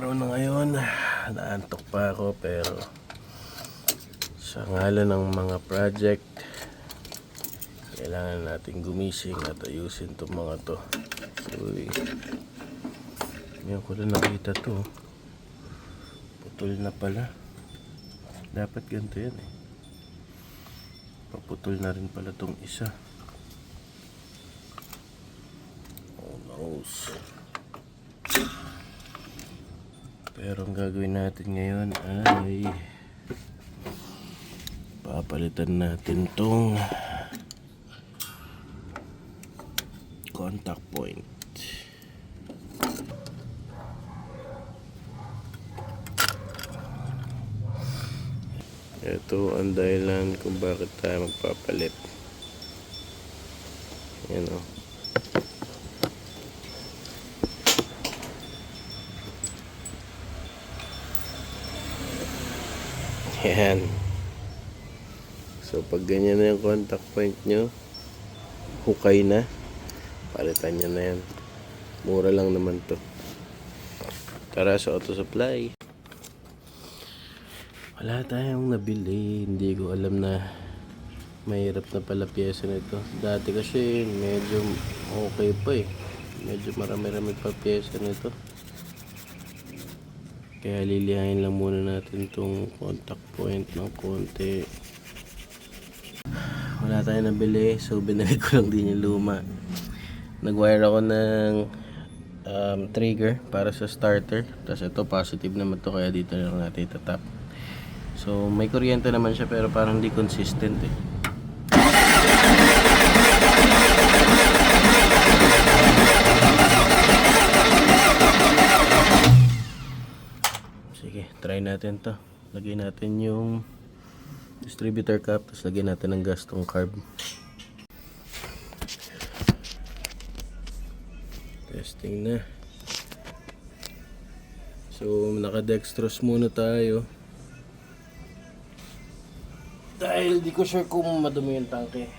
araw na ngayon. Naantok pa ako pero sa ngalan ng mga project kailangan natin gumising at ayusin itong mga to. Uy, ngayon ko lang nakita to. Putol na pala. Dapat ganito yan eh. Paputol na rin pala tong isa. Oh no. Pero ang gagawin natin ngayon ay papalitan natin tong contact point. Ito ang dahilan kung bakit tayo magpapalit. Yan o. Yan. So pag ganyan na yung contact point nyo, hukay na, palitan nyo na yan. Mura lang naman to. Tara sa auto supply. Wala tayong nabili. Hindi ko alam na mahirap na pala pyesa nito. Dati kasi medyo okay pa eh. Medyo marami-rami pa pyesa nito. Kaya lilihain lang muna natin itong contact point ng konti. Wala tayong nabili, so binili ko lang din yung luma. Nag-wire ako ng trigger para sa starter. Tapos ito positive naman to, kaya dito na lang natin itatap. So may kuryente naman siya pero parang hindi consistent eh. Sige, try natin to. Lagyan natin yung distributor cap, tapos lagyan natin ng gas tong carb. Testing na. So naka-dextrose muna tayo. Dahil di ko sure kung madumi yung tangke.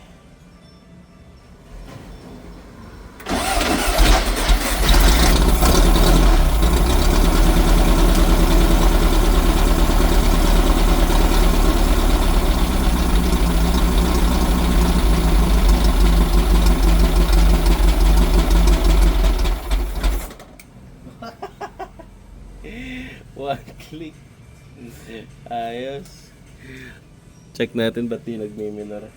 One click. Ayos. Check natin ba't di nagmiminar.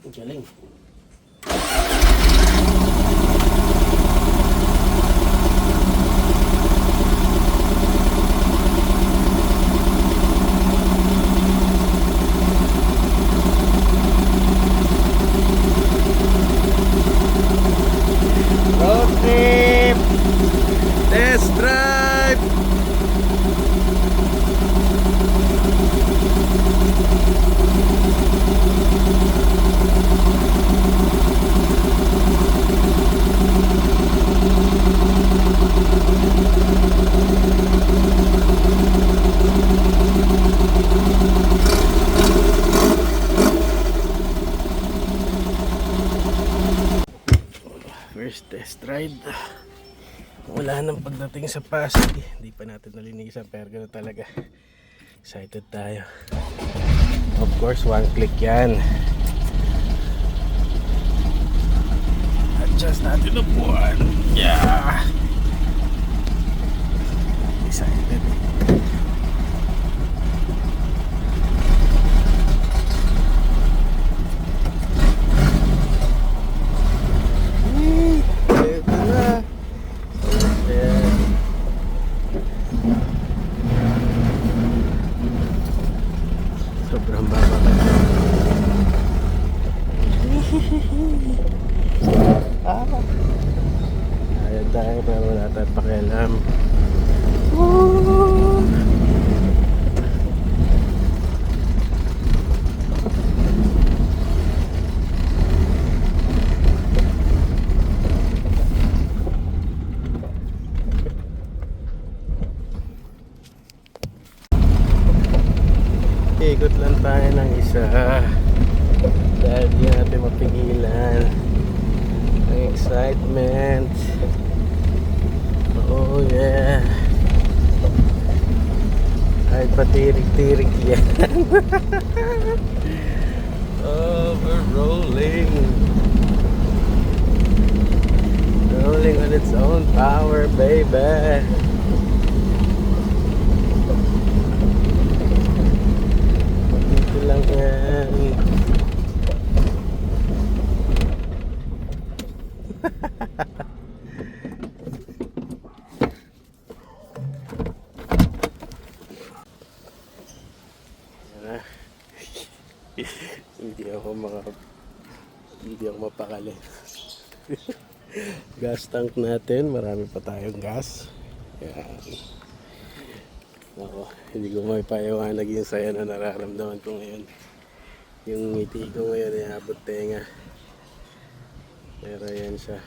Ang galing. Road trip! Test drive! First test ride. Wala nang pagdating sa Pasig. Hindi pa natin nalinisan pero gano'n talaga. Excited tayo. Of course, one click yan. Adjust natin upuan. Yeah! Excited. Sobrang baba ka. Ayun tayo pero wala tayong pakialam. tayo ng isa. Dahil di natin mapigilan ang excitement. Oh yeah. Kahit patirik-tirik yan. Oh, we're rolling. Rolling on its own power, baby. Dito lang yan. Hindi ako mapakali. Gas tank natin, marami pa tayong gas. Yan. Ako, hindi ko may paiwanag yung saya na nararamdaman ko ngayon. Yung ngiti ko ngayon ay abot tenga. Pero yan siya.